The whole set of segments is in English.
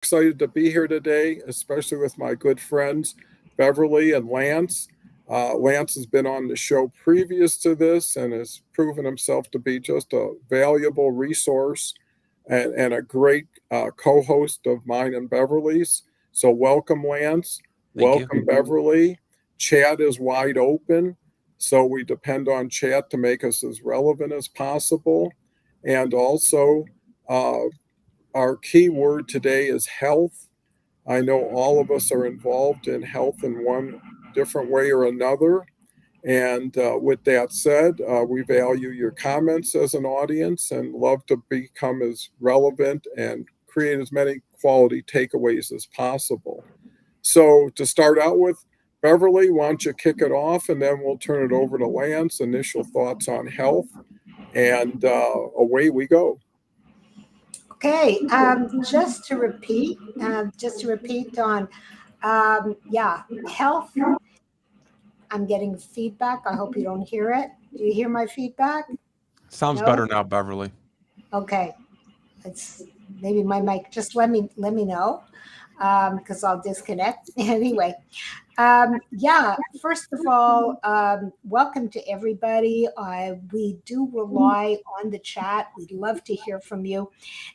excited to be here today, especially with my good friends, Beverly and Lance. Lance has been on the show previous to this and has proven himself to be just a valuable resource and a great co host of mine and Beverly's. So, welcome, Lance. Thank you. Welcome, Beverly. Chat is wide open, so we depend on chat to make us as relevant as possible. And also, uh, our key word today is health. I know all of us are involved in health in one different way or another. And with that said, we value your comments as an audience and love to become as relevant and create as many quality takeaways as possible. So, to start out with, Beverly, why don't you kick it off and then we'll turn it over to Lance. Initial thoughts on health, and away we go. Okay, just to repeat on, yeah, health. I'm getting feedback. I hope you don't hear it. Do you hear my feedback? Sounds No? better now, Beverly. Okay. It's maybe my mic. Just let me know because I'll disconnect. Anyway, yeah, first of all, welcome to everybody. We do rely on the chat. We'd love to hear from you.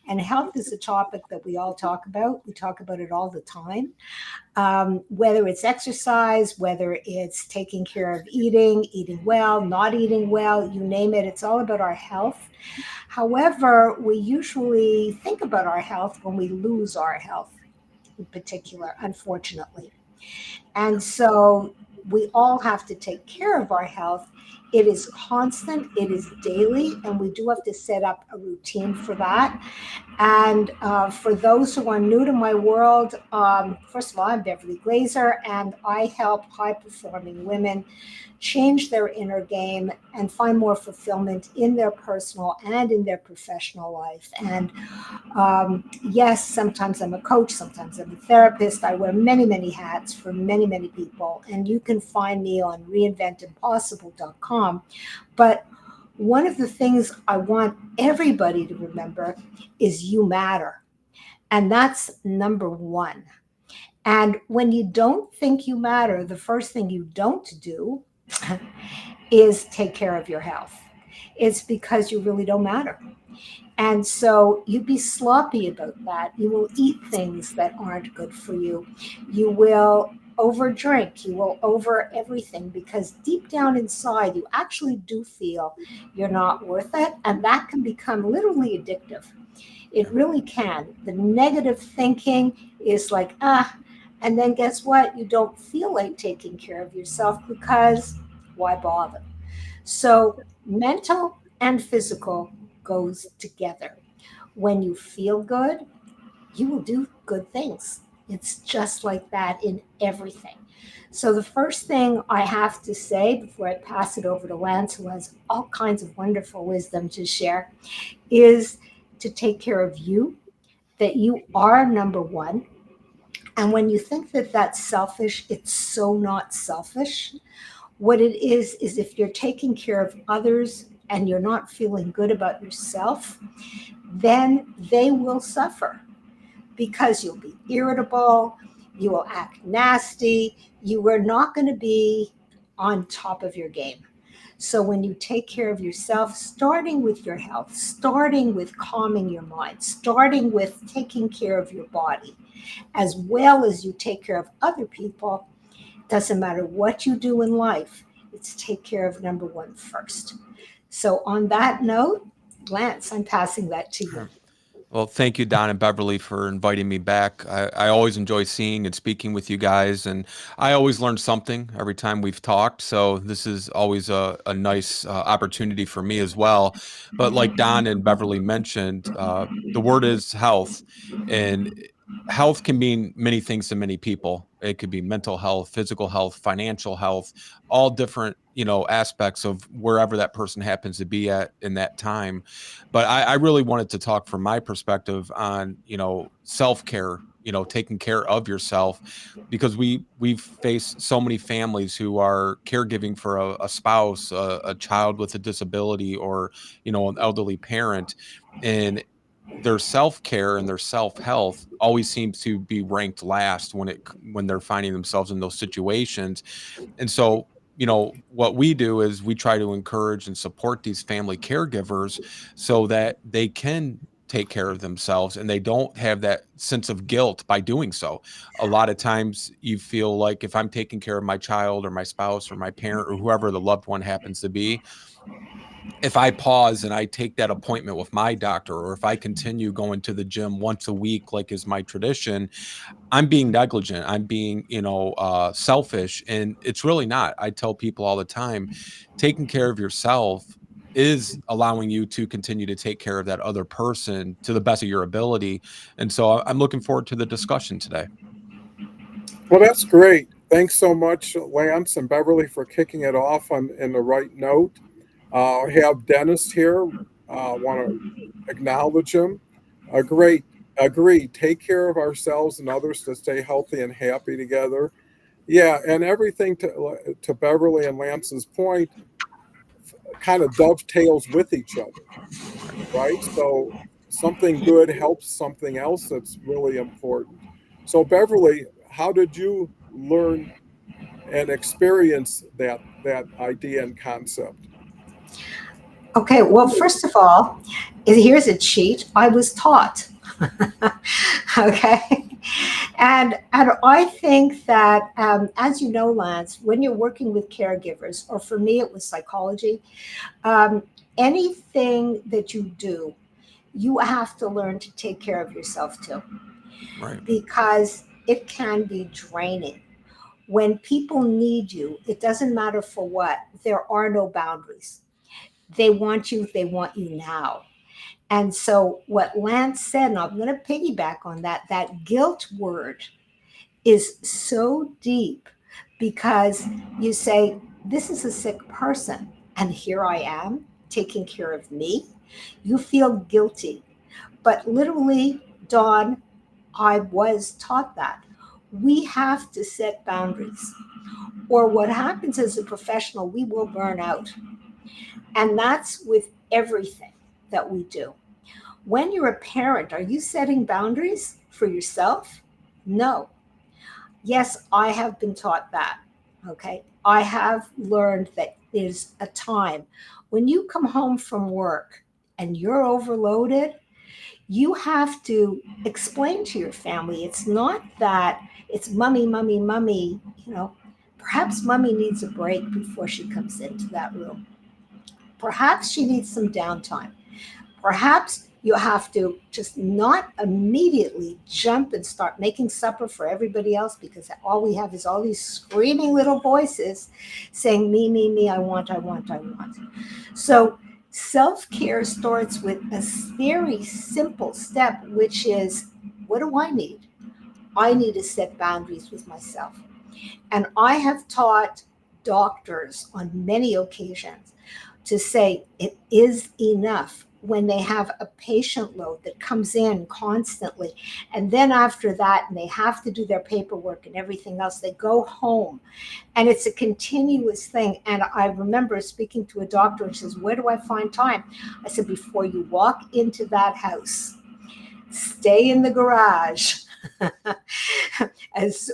And health is a topic that we all talk about. We talk about it all the time. Whether it's exercise, whether it's taking care of eating well, not eating well, you name it, it's all about our health. However, we usually think about our health when we lose our health in particular, unfortunately. And so we all have to take care of our health. It is constant, it is daily, and we do have to set up a routine for that. And for those who are new to my world, first of all, I'm Beverly Glazer, and I help high performing women change their inner game and find more fulfillment in their personal and in their professional life. And yes, sometimes I'm a coach, sometimes I'm a therapist. I wear many, many hats for many, many people. And you can find me on reinventimpossible.com. But one of the things I want everybody to remember is you matter. And that's number one. And when you don't think you matter, the first thing you don't do is take care of your health. It's because you really don't matter. And so you be sloppy about that. You will eat things that aren't good for you. You will overdrink. You will over everything because deep down inside, you actually do feel you're not worth it. And that can become literally addictive. It really can. The negative thinking is like, and then guess what? You don't feel like taking care of yourself because why bother? So mental and physical goes together. When you feel good, you will do good things. It's just like that in everything. So the first thing I have to say before I pass it over to Lance, who has all kinds of wonderful wisdom to share, is to take care of you, that you are number one. And when you think that that's selfish, it's so not selfish. What it is if you're taking care of others and you're not feeling good about yourself, then they will suffer because you'll be irritable, you will act nasty, you are not going to be on top of your game. So when you take care of yourself, starting with your health, starting with calming your mind, starting with taking care of your body, as well as you take care of other people, doesn't matter what you do in life, it's take care of number one first. So on that note, Lance, I'm passing that to you. Sure. Well, thank you, Don and Beverly, for inviting me back. I always enjoy seeing and speaking with you guys, and I always learn something every time we've talked. So this is always a nice opportunity for me as well. But like Don and Beverly mentioned, the word is health, and health can mean many things to many people. It could be mental health, physical health, financial health, all different, aspects of wherever that person happens to be at in that time. But I really wanted to talk from my perspective on, self-care, taking care of yourself, because we've faced so many families who are caregiving for a spouse, a child with a disability, or, an elderly parent. And their self-care and their self-health always seems to be ranked last when they're finding themselves in those situations. And so, what we do is we try to encourage and support these family caregivers so that they can take care of themselves and they don't have that sense of guilt by doing so. A lot of times you feel like, if I'm taking care of my child or my spouse or my parent or whoever the loved one happens to be, if I pause and I take that appointment with my doctor, or if I continue going to the gym once a week, like is my tradition, I'm being negligent. I'm being, selfish. And it's really not. I tell people all the time, taking care of yourself is allowing you to continue to take care of that other person to the best of your ability. And so I'm looking forward to the discussion today. Well, that's great. Thanks so much, Lance and Beverly, for kicking it off in the right note. I have Dennis here. Want to acknowledge him. Great. Agree. Take care of ourselves and others to stay healthy and happy together. Yeah, and everything to Beverly and Lance's point kind of dovetails with each other, right? So something good helps something else that's really important. So Beverly, how did you learn and experience that idea and concept? Okay, well, first of all, here's a cheat. I was taught. Okay. And I think that, as you know, Lance, when you're working with caregivers, or for me, it was psychology, um, anything that you do, you have to learn to take care of yourself too, Right. because it can be draining. When people need you, it doesn't matter for what, there are no boundaries. They want you now. And so, what Lance said, and I'm going to piggyback on that, that guilt word is so deep, because you say, this is a sick person, and here I am taking care of me. You feel guilty. But literally, Dawn, I was taught that. We have to set boundaries, or what happens as a professional, we will burn out. And that's with everything that we do. When you're a parent, are you setting boundaries for yourself? No. Yes, I have been taught that. Okay. I have learned that there's a time when you come home from work and you're overloaded, you have to explain to your family. It's not that it's mummy, mummy, mummy. Perhaps mummy needs a break before she comes into that room. Perhaps she needs some downtime. Perhaps you have to just not immediately jump and start making supper for everybody else, because all we have is all these screaming little voices saying, me, me, I want, I want, I want. So self care starts with a very simple step, which is, what do I need? I need to set boundaries with myself. And I have taught doctors on many occasions to say it is enough when they have a patient load that comes in constantly. And then after that, and they have to do their paperwork and everything else, they go home. And it's a continuous thing. And I remember speaking to a doctor, and she says, where do I find time? I said, before you walk into that house, stay in the garage. As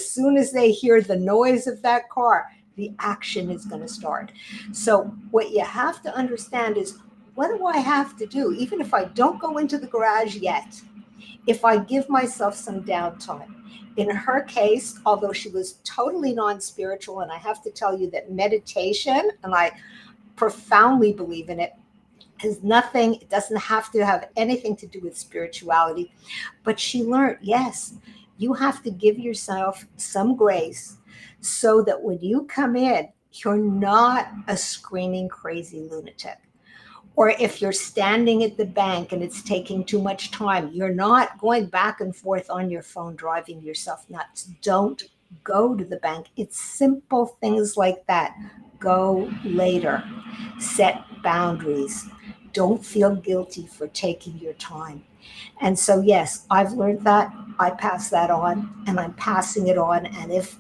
soon as they hear the noise of that car, the action is going to start. So what you have to understand is, what do I have to do? Even if I don't go into the garage yet, if I give myself some downtime. In her case, although she was totally non-spiritual, and I have to tell you that meditation, and I profoundly believe in it, has nothing, it doesn't have to have anything to do with spirituality. But she learned, yes, you have to give yourself some grace so that when you come in, you're not a screaming crazy lunatic. Or if you're standing at the bank and it's taking too much time, you're not going back and forth on your phone, driving yourself nuts. Don't go to the bank. It's simple things like that. Go later. Set boundaries. Don't feel guilty for taking your time. And so, yes, I've learned that. I pass that on, and I'm passing it on. And if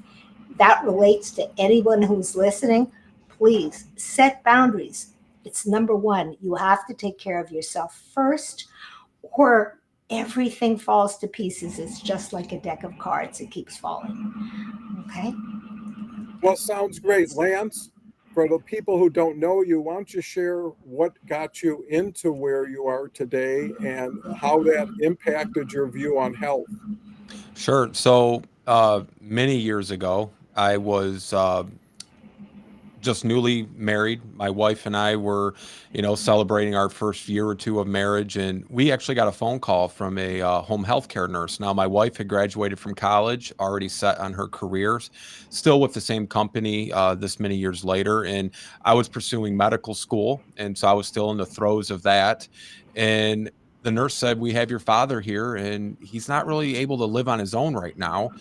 that relates to anyone who's listening, please set boundaries. It's number one. You have to take care of yourself first, or everything falls to pieces. It's just like a deck of cards. It keeps falling. Okay. Well, sounds great. Lance, for the people who don't know you, why don't you share what got you into where you are today and how that impacted your view on health? Sure. So many years ago, I was just newly married. My wife and I were, celebrating our first year or two of marriage, and we actually got a phone call from a home health care nurse. Now, my wife had graduated from college, already set on her careers, still with the same company this many years later, and I was pursuing medical school, and so I was still in the throes of that. And the nurse said, "We have your father here, and he's not really able to live on his own right now.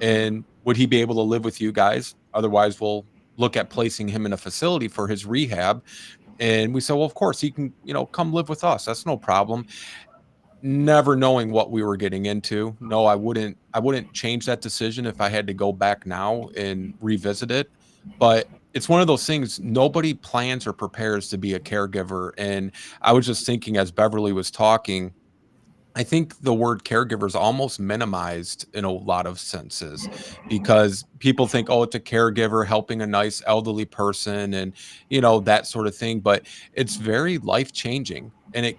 And would he be able to live with you guys? Otherwise, we'll look at placing him in a facility for his rehab." And we said, "Well, of course he can, come live with us. That's no problem." Never knowing what we were getting into. No, I wouldn't change that decision if I had to go back now and revisit it. But it's one of those things, nobody plans or prepares to be a caregiver. And I was just thinking as Beverly was talking, I think the word caregiver is almost minimized in a lot of senses because people think, oh, it's a caregiver helping a nice elderly person and, that sort of thing. But it's very life changing. And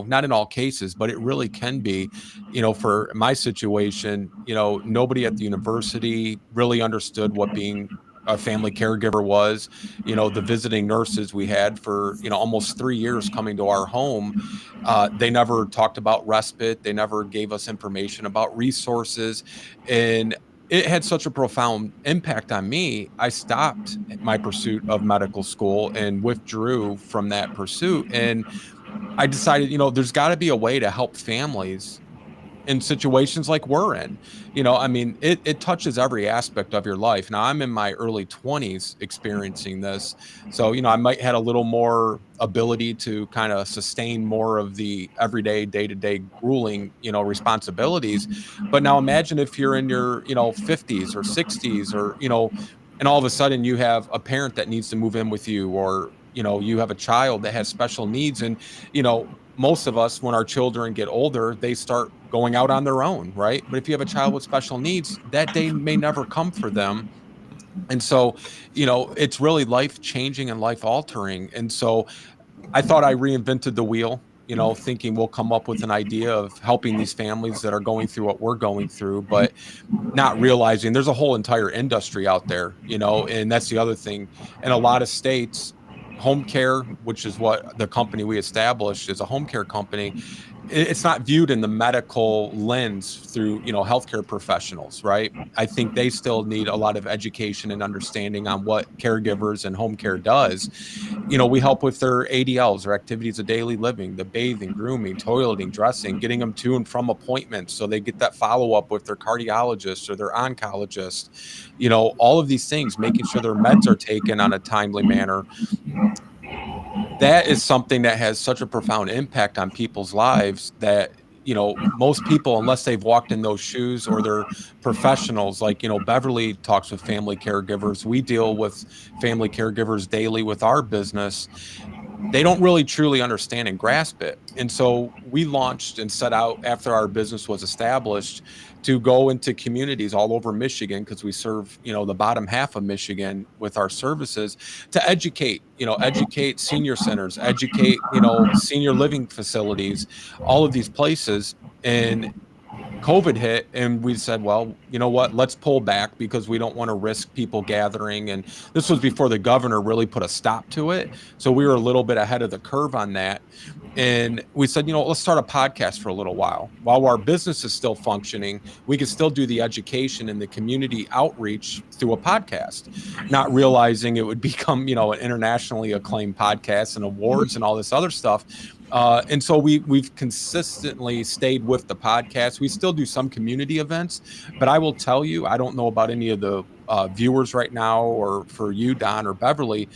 not in all cases, but it really can be, for my situation, nobody at the university really understood what being a family caregiver was. The visiting nurses we had for, almost 3 years coming to our home, they never talked about respite. They never gave us information about resources. And it had such a profound impact on me. I stopped my pursuit of medical school and withdrew from that pursuit. And I decided, there's got to be a way to help families in situations like we're in. I mean, it touches every aspect of your life. Now, I'm in my early 20s experiencing this. So, I might had a little more ability to kind of sustain more of the everyday, day-to-day grueling, responsibilities. But now imagine if you're in your, 50s or 60s or, and all of a sudden you have a parent that needs to move in with you, or, you have a child that has special needs. And, most of us, when our children get older, they start going out on their own, right? But if you have a child with special needs, that day may never come for them. And so, it's really life changing and life altering. And so I thought I reinvented the wheel, thinking we'll come up with an idea of helping these families that are going through what we're going through, but not realizing there's a whole entire industry out there, and that's the other thing. In a lot of states, home care, which is what the company we established is, a home care company, it's not viewed in the medical lens through, healthcare professionals, right? I think they still need a lot of education and understanding on what caregivers and home care does. We help with their ADLs or activities of daily living, the bathing, grooming, toileting, dressing, getting them to and from appointments so they get that follow-up with their cardiologist or their oncologist, all of these things, making sure their meds are taken on a timely manner. That is something that has such a profound impact on people's lives that, most people, unless they've walked in those shoes or they're professionals, like, Beverly talks with family caregivers. We deal with family caregivers daily with our business. They don't really truly understand and grasp it. And so we launched and set out after our business was established to go into communities all over Michigan, because we serve, the bottom half of Michigan with our services, to educate senior centers, educate, senior living facilities, all of these places. And COVID hit and we said, well, you know what, let's pull back because we don't want to risk people gathering. And this was before the governor really put a stop to it. So we were a little bit ahead of the curve on that. And we said, let's start a podcast for a little while our business is still functioning. We can still do the education and the community outreach through a podcast, not realizing it would become, an internationally acclaimed podcast and awards and all this other stuff. And so we've consistently stayed with the podcast. We still do some community events, but I will tell you, I don't know about any of the viewers right now, or for you, Don or Beverly,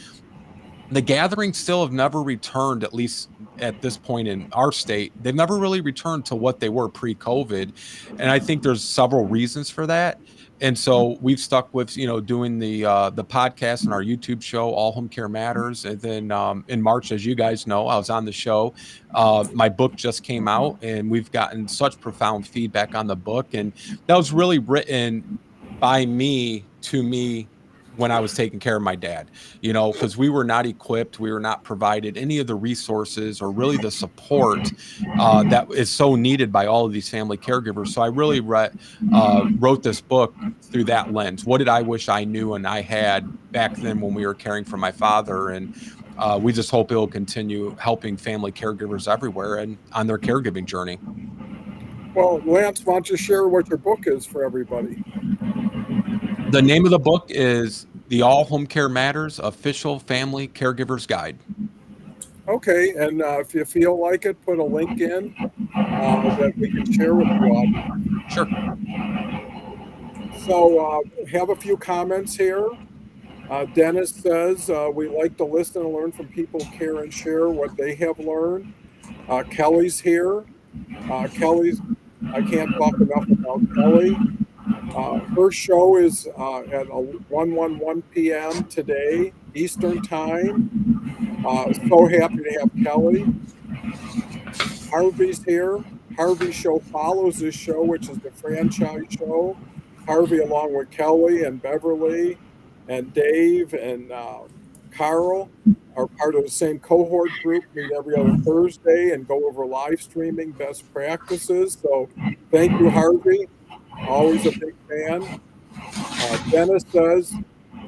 the gatherings still have never returned, at least at this point in our state. They've never really returned to what they were pre-COVID. And I think there's several reasons for that. And so we've stuck with, doing the podcast and our YouTube show, All Home Care Matters. And then in March, as you guys know, I was on the show. My book just came out, and we've gotten such profound feedback on the book. And that was really written by me to me when I was taking care of my dad, because we were not equipped, we were not provided any of the resources or really the support that is so needed by all of these family caregivers. So I really wrote this book through that lens. What did I wish I knew and I had back then when we were caring for my father? And we just hope it'll continue helping family caregivers everywhere and on their caregiving journey. Well, Lance, why don't you share what your book is for everybody? The name of the book is The All Home Care Matters Official Family Caregiver's Guide. Okay, and if you feel like it, put a link in that we can share with the audience. Sure. So have a few comments here. Dennis says, we like to listen and learn from people who care and share what they have learned. Kelly's here. Kelly's, I can't talk enough about Kelly. Her show is at 1:11 p.m. today, Eastern Time. So happy to have Kelly. Harvey's here. Harvey's show follows this show, which is the franchise show. Harvey, along with Kelly and Beverly and Dave and Carl, are part of the same cohort group, meet every other Thursday and go over live streaming best practices. So thank you, Harvey. Always a big fan. Dennis says,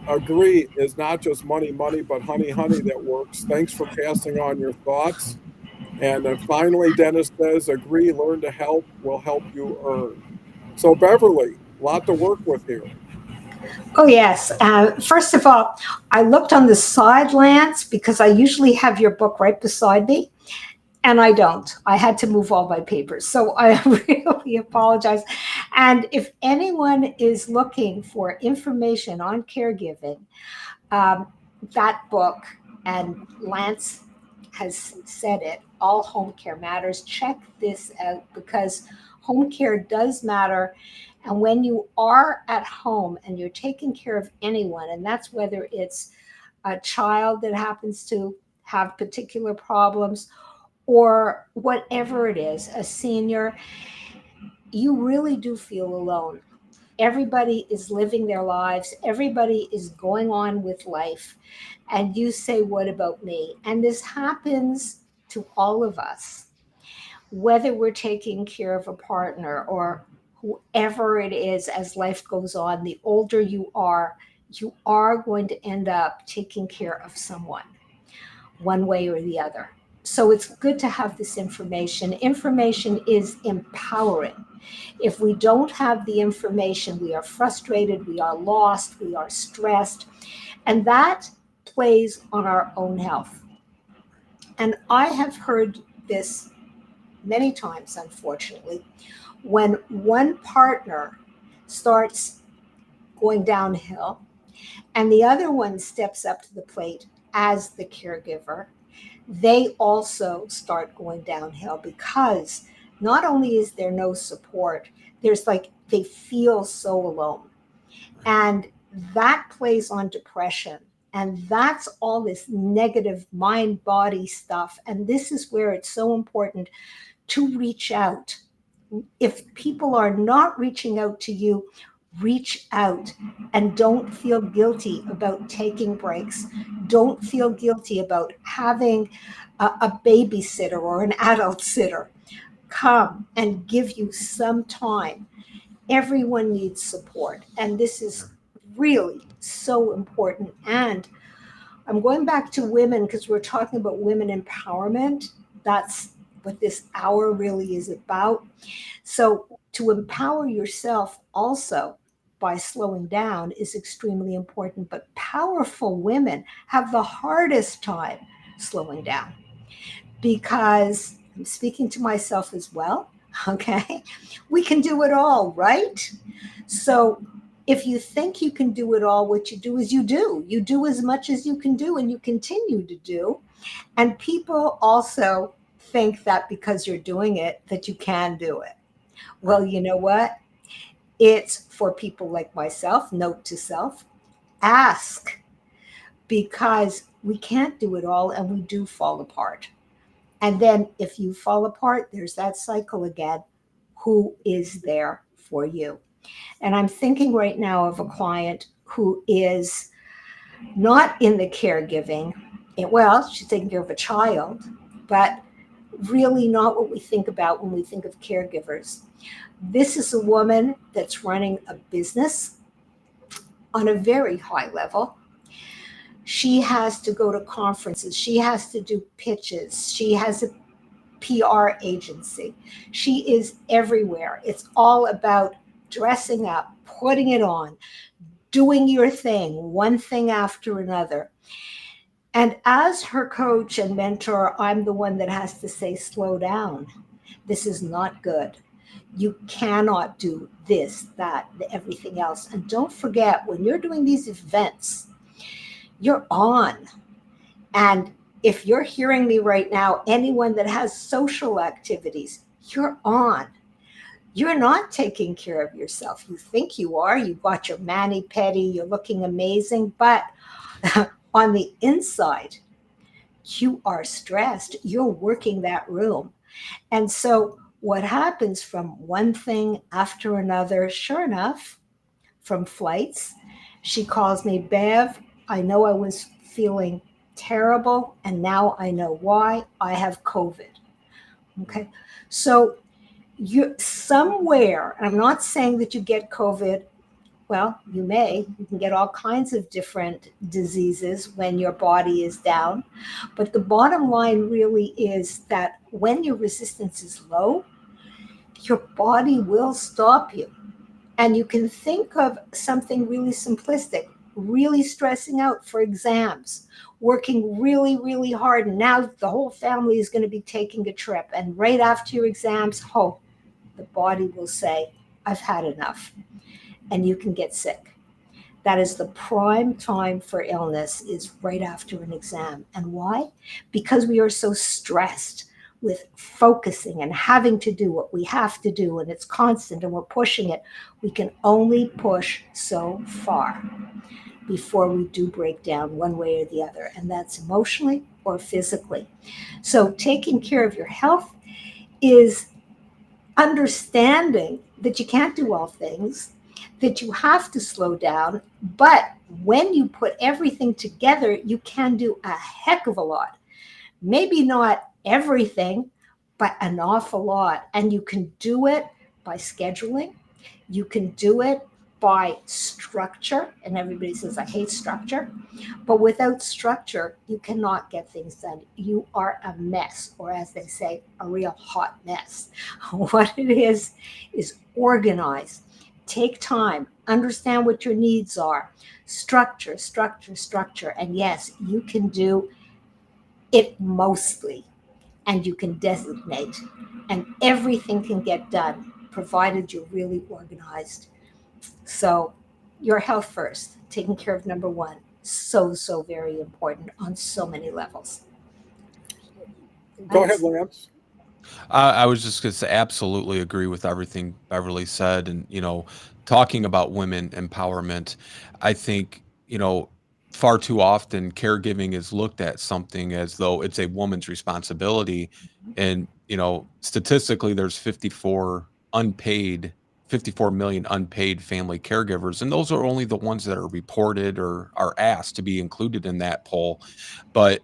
agree is not just money, but honey that works. Thanks for passing on your thoughts. And then finally, Dennis says, agree, learn to help will help you earn. So Beverly, a lot to work with here. Oh, yes. First of all, I looked on the side, Lance, because I usually have your book right beside me. And I don't. I had to move all my papers. So I really apologize. And if anyone is looking for information on caregiving, that book, and Lance has said it, All Home Care Matters, check this out because home care does matter. And when you are at home and you're taking care of anyone, and that's whether it's a child that happens to have particular problems or whatever it is, a senior, you really do feel alone. Everybody is living their lives. Everybody is going on with life. And you say, what about me? And this happens to all of us, whether we're taking care of a partner or whoever it is as life goes on. The older you are going to end up taking care of someone one way or the other. So it's good to have this information. Information is empowering. If we don't have the information, we are frustrated, we are lost, we are stressed, and that plays on our own health. And I have heard this many times, unfortunately, when one partner starts going downhill and the other one steps up to the plate as the caregiver, they also start going downhill because not only is there no support, there's they feel so alone. And that plays on depression. And that's all this negative mind body stuff. And this is where it's so important to reach out. If people are not reaching out to you, reach out and don't feel guilty about taking breaks. Don't feel guilty about having a babysitter or an adult sitter come and give you some time. Everyone needs support. And this is really so important. And I'm going back to women because we're talking about women empowerment. That's what this hour really is about. So to empower yourself also by slowing down is extremely important. But powerful women have the hardest time slowing down because I'm speaking to myself as well. Okay. We can do it all, right? So If you think you can do it all, what you do is you do. You do as much as you can do, and you continue to do. And people also think that because you're doing it, that you can do it. Well, you know what? It's for people like myself, note to self, ask, because we can't do it all and we do fall apart. And then if you fall apart, there's that cycle again. Who is there for you? And I'm thinking right now of a client who is not in the caregiving. Well, she's taking care of a child, but really not what we think about when we think of caregivers. This is a woman that's running a business on a very high level. She has to go to conferences. She has to do pitches. She has a PR agency. She is everywhere. It's all about dressing up, putting it on, doing your thing, one thing after another. And as her coach and mentor, I'm the one that has to say, slow down. This is not good. You cannot do this, that, everything else. And don't forget, when you're doing these events, you're on. And if you're hearing me right now, anyone that has social activities, you're on. You're not taking care of yourself. You think you are. You've got your mani-pedi, you're looking amazing. But on the inside, you are stressed. You're working that room. And so what happens from one thing after another, sure enough, from flights, she calls me, Bev, I know I was feeling terrible, and now I know why. I have COVID. Okay. So you somewhere, and I'm not saying that you get COVID. Well, you may. You can get all kinds of different diseases when your body is down. But the bottom line really is that when your resistance is low, your body will stop you. And you can think of something really simplistic, really stressing out for exams, working really, really hard. And now the whole family is going to be taking a trip. And right after your exams, the body will say, I've had enough. And you can get sick. That is the prime time for illness, is right after an exam. And why? Because we are so stressed with focusing and having to do what we have to do, and it's constant and we're pushing it. We can only push so far before we do break down one way or the other, and that's emotionally or physically. So taking care of your health is understanding that you can't do all things, that you have to slow down, but when you put everything together, you can do a heck of a lot. Maybe not everything, but an awful lot. And you can do it by scheduling. You can do it by structure. And everybody says, I hate structure. But without structure, you cannot get things done. You are a mess, or as they say, a real hot mess. What it is organize. Take time, understand what your needs are, structure, structure, structure. And yes, you can do it mostly, and you can designate, and everything can get done provided you're really organized. So your health first, taking care of number one, so very important on so many levels. Go ahead, Lance. I was just going to absolutely agree with everything Beverly said. And, talking about women empowerment, I think, far too often caregiving is looked at something as though it's a woman's responsibility. And, statistically, there's 54 million unpaid family caregivers. And those are only the ones that are reported or are asked to be included in that poll. But,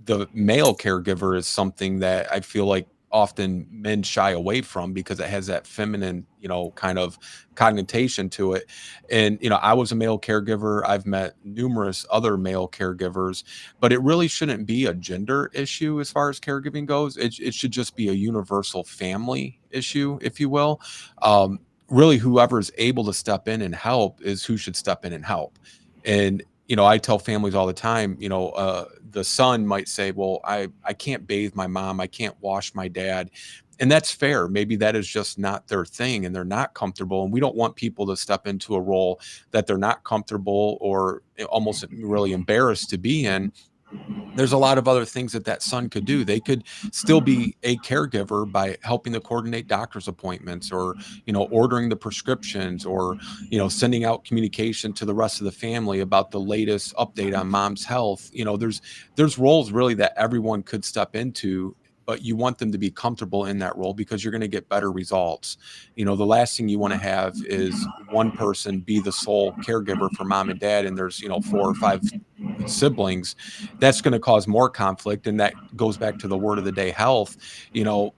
the male caregiver is something that I feel like often men shy away from because it has that feminine, kind of connotation to it. And, I was a male caregiver. I've met numerous other male caregivers, but it really shouldn't be a gender issue as far as caregiving goes. It should just be a universal family issue, if you will. Really, whoever's able to step in and help is who should step in and help. And I tell families all the time, the son might say, well, I can't bathe my mom. I can't wash my dad. And that's fair. Maybe that is just not their thing and they're not comfortable. And we don't want people to step into a role that they're not comfortable or almost really embarrassed to be in. There's a lot of other things that son could do. They could still be a caregiver by helping to coordinate doctor's appointments, or, ordering the prescriptions, or, sending out communication to the rest of the family about the latest update on mom's health. There's roles really that everyone could step into, but you want them to be comfortable in that role because you're going to get better results. The last thing you want to have is one person be the sole caregiver for mom and dad, and there's, 4 or 5 siblings. That's going to cause more conflict, and that goes back to the word of the day, health.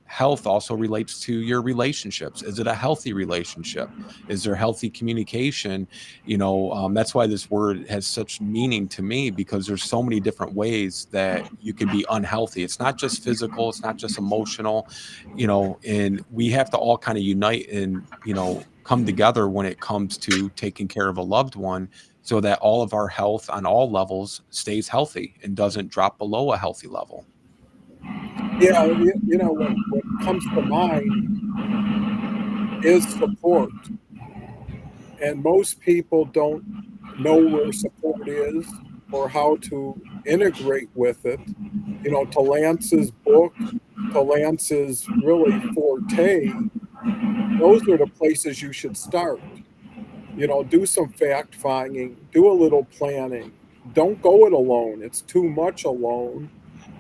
Health also relates to your relationships. Is it a healthy relationship? Is there healthy communication? That's why this word has such meaning to me, because there's so many different ways that you can be unhealthy. It's not just physical, it's not just emotional, and we have to all kind of unite and come together when it comes to taking care of a loved one, so that all of our health on all levels stays healthy and doesn't drop below a healthy level. Yeah, what comes to mind is support. And most people don't know where support is or how to integrate with it. To Lance's book, to Lance's really forte, those are the places you should start. Do some fact finding, do a little planning. Don't go it alone. It's too much alone.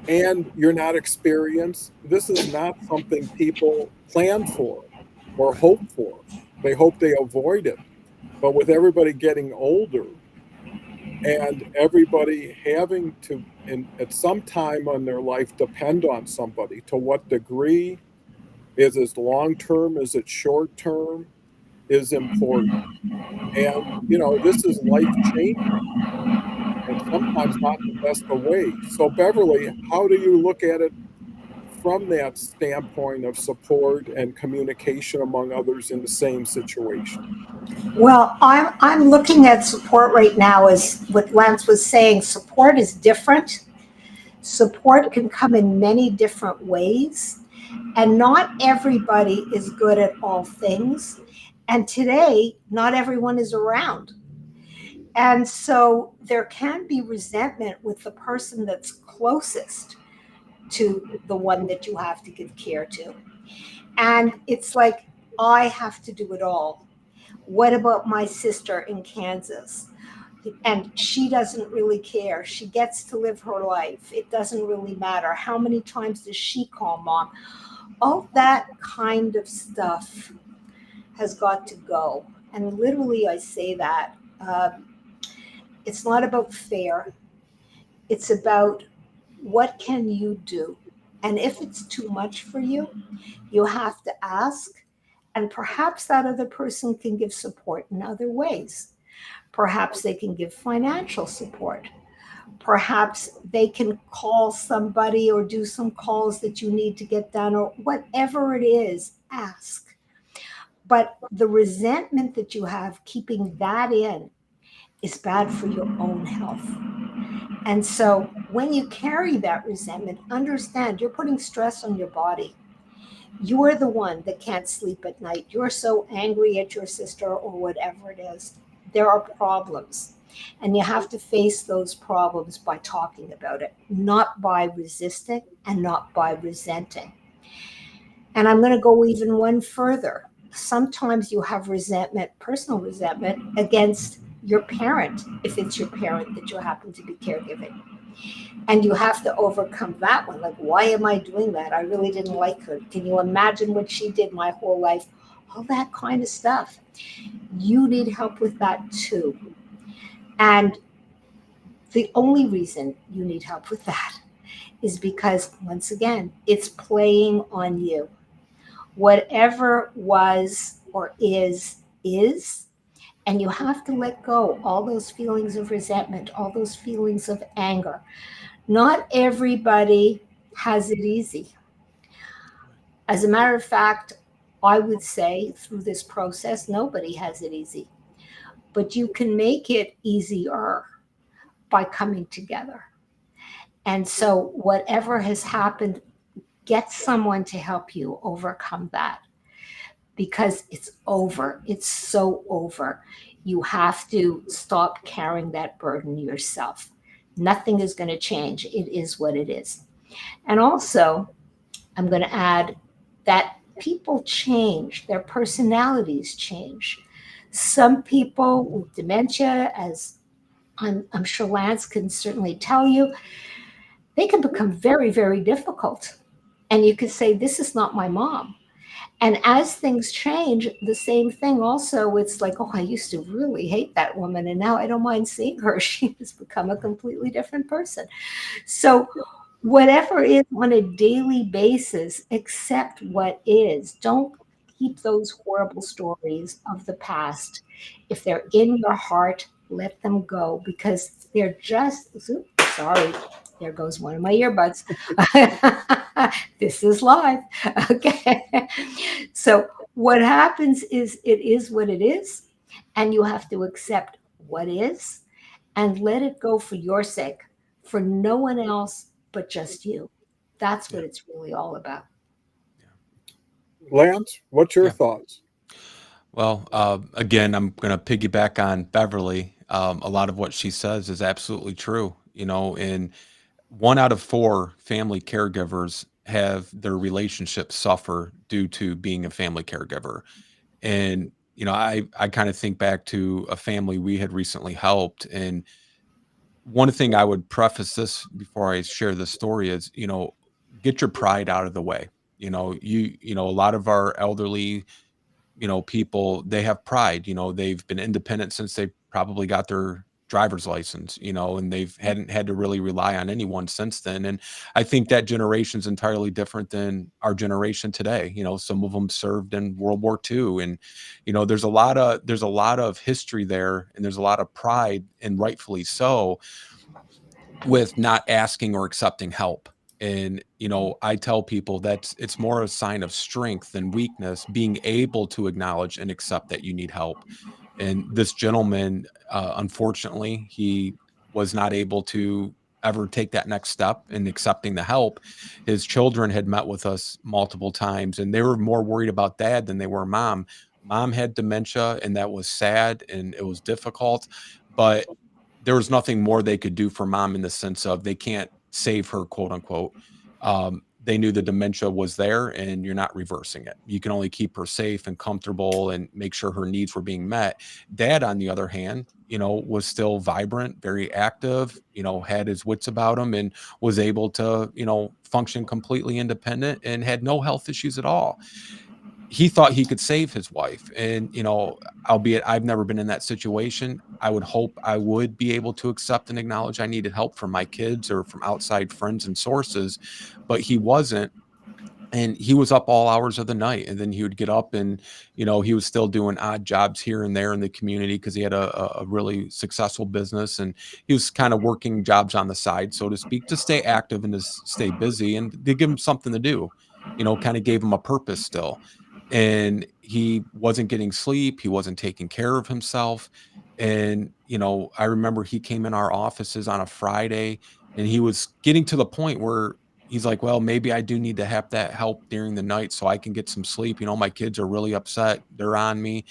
And you're not experienced. This is not something people plan for or hope for. They hope they avoid it. But with everybody getting older and everybody having to, at some time in their life, depend on somebody, to what degree, is it long term, is it short term, is important. And, this is life changing and sometimes not the best of ways. So, Beverly, how do you look at it from that standpoint of support and communication among others in the same situation? Well, I'm looking at support right now as what Lance was saying. Support is different. Support can come in many different ways, and not everybody is good at all things. And today, not everyone is around. And so there can be resentment with the person that's closest to the one that you have to give care to. And it's like, I have to do it all. What about my sister in Kansas? And she doesn't really care. She gets to live her life. It doesn't really matter. How many times does she call mom? All that kind of stuff has got to go. And literally, I say that. It's not about fair. It's about what can you do? And if it's too much for you, you have to ask. And perhaps that other person can give support in other ways. Perhaps they can give financial support. Perhaps they can call somebody or do some calls that you need to get done, or whatever it is, ask. But the resentment that you have, keeping that in, is bad for your own health. And so when you carry that resentment, understand you're putting stress on your body. You're the one that can't sleep at night. You're so angry at your sister or whatever it is. There are problems. And you have to face those problems by talking about it, not by resisting and not by resenting. And I'm going to go even one further. Sometimes you have resentment, personal resentment, against your parent, if it's your parent that you happen to be caregiving. And you have to overcome that one. Like, why am I doing that? I really didn't like her. Can you imagine what she did my whole life? All that kind of stuff. You need help with that too. And the only reason you need help with that is because, once again, it's playing on you. Whatever was or is, and you have to let go all those feelings of resentment, all those feelings of anger. Not everybody has it easy. As a matter of fact, I would say through this process, nobody has it easy. But you can make it easier by coming together. And so, whatever has happened get someone to help you overcome that, because it's over. It's so over. You have to stop carrying that burden yourself. Nothing is going to change. It is what it is. And also, I'm going to add that people change, their personalities change. Some people with dementia, as I'm sure Lance can certainly tell you, they can become very, very difficult. And you could say, this is not my mom. And as things change, the same thing also, it's like, oh, I used to really hate that woman, and now I don't mind seeing her. She has become a completely different person. So, whatever is on a daily basis, accept what is. Don't keep those horrible stories of the past. If they're in your heart, let them go, because they're just, oops, sorry, there goes one of my earbuds. This is live. Okay. So, what happens is it is what it is, and you have to accept what is and let it go for your sake, for no one else but just you. That's Yeah. what it's really all about. Lance, what's your Yeah. thoughts? Well, again, I'm going to piggyback on Beverly. A lot of what she says is absolutely true. And 1 out of 4 family caregivers have their relationships suffer due to being a family caregiver. And, I kind of think back to a family we had recently helped. And one thing I would preface this before I share this story is, get your pride out of the way. A lot of our elderly people, they have pride. They've been independent since they probably got their driver's license, and they've hadn't had to really rely on anyone since then. And I think that generation's entirely different than our generation today. Some of them served in World War II, and there's a lot of history there, and there's a lot of pride, and rightfully so, with not asking or accepting help. And, I tell people that it's more a sign of strength than weakness, being able to acknowledge and accept that you need help. And this gentleman, unfortunately, he was not able to ever take that next step in accepting the help. His children had met with us multiple times, and they were more worried about dad than they were mom. Mom had dementia, and that was sad and it was difficult. But there was nothing more they could do for mom, in the sense of they can't save her, quote unquote. They knew the dementia was there and you're not reversing it. You can only keep her safe and comfortable and make sure her needs were being met. Dad, on the other hand, was still vibrant, very active, had his wits about him, and was able to, function completely independent and had no health issues at all. He thought he could save his wife. And, albeit I've never been in that situation, I would hope I would be able to accept and acknowledge I needed help from my kids or from outside friends and sources, but he wasn't. And he was up all hours of the night, and then he would get up, and he was still doing odd jobs here and there in the community, because he had a really successful business, and he was kind of working jobs on the side, so to speak, to stay active and to stay busy and to give him something to do. Kind of gave him a purpose still. And he wasn't getting sleep, he wasn't taking care of himself. And I remember he came in our offices on a Friday, and he was getting to the point where he's like, well, maybe I do need to have that help during the night so I can get some sleep. My kids are really upset. They're on me.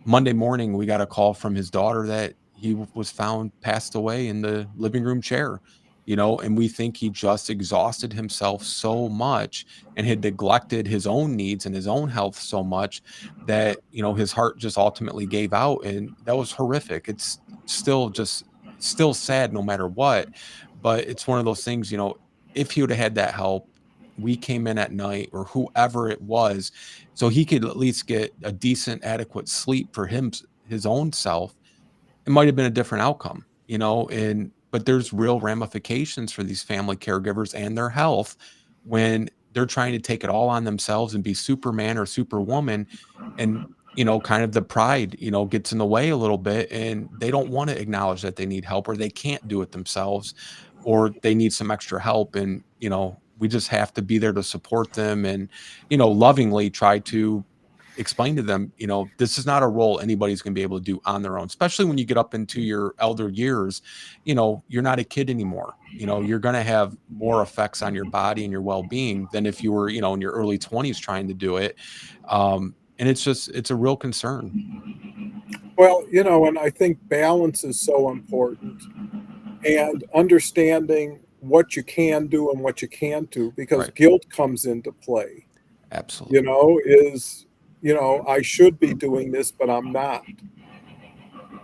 Monday morning, we got a call from his daughter that he was found passed away in the living room chair. And we think he just exhausted himself so much and had neglected his own needs and his own health so much that, his heart just ultimately gave out. And that was horrific. It's still sad no matter what. But it's one of those things, if he would have had that help, we came in at night, or whoever it was, so he could at least get a decent, adequate sleep for his own self, it might have been a different outcome. And but there's real ramifications for these family caregivers and their health when they're trying to take it all on themselves and be Superman or Superwoman. And kind of the pride gets in the way a little bit, and they don't want to acknowledge that they need help, or they can't do it themselves, or they need some extra help. And we just have to be there to support them, and lovingly try to explain to them, this is not a role anybody's going to be able to do on their own, especially when you get up into your elder years. You're not a kid anymore. You're going to have more effects on your body and your well-being than if you were, in your early 20s trying to do it. And it's a real concern. Well, and I think balance is so important, and understanding what you can do and what you can't do, because Right. guilt comes into play. Absolutely. I should be doing this, but I'm not.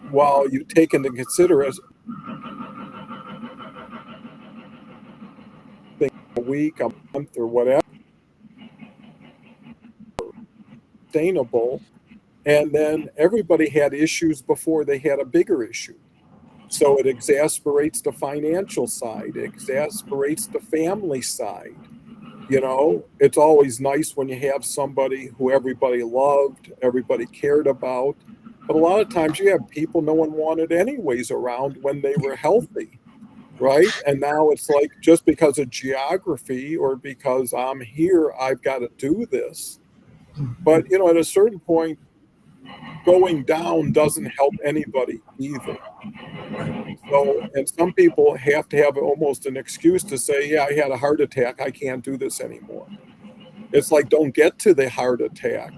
While you take into consideration a week, a month, or whatever, sustainable. And then everybody had issues before they had a bigger issue. So it exasperates the financial side, it exasperates the family side. It's always nice when you have somebody who everybody loved, everybody cared about. But a lot of times you have people no one wanted anyways around when they were healthy, right? And now it's like, just because of geography or because I'm here, I've got to do this. But, at a certain point, going down doesn't help anybody either. So, and some people have to have almost an excuse to say, yeah, I had a heart attack, I can't do this anymore. It's like, don't get to the heart attack.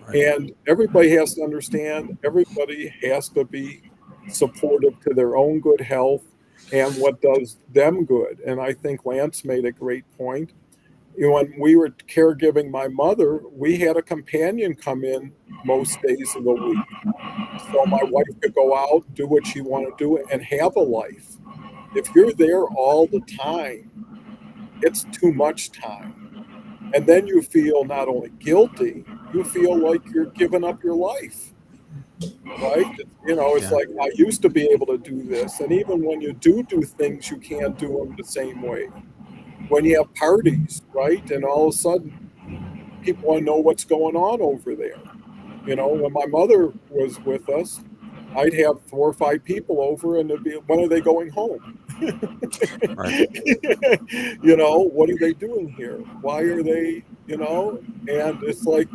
Right. And everybody has to understand, everybody has to be supportive to their own good health and what does them good. And I think Lance made a great point. When we were caregiving my mother, we had a companion come in most days of the week. So my wife could go out, do what she wanted to do, and have a life. If you're there all the time, it's too much time. And then you feel not only guilty, you feel like you're giving up your life, right? It's Yeah. like, I used to be able to do this. And even when you do things, you can't do them the same way. When you have parties, right? And all of a sudden, people want to know what's going on over there. When my mother was with us, I'd have 4 or 5 people over, and it'd be, when are they going home? Right. What are they doing here? Why are they, and it's like,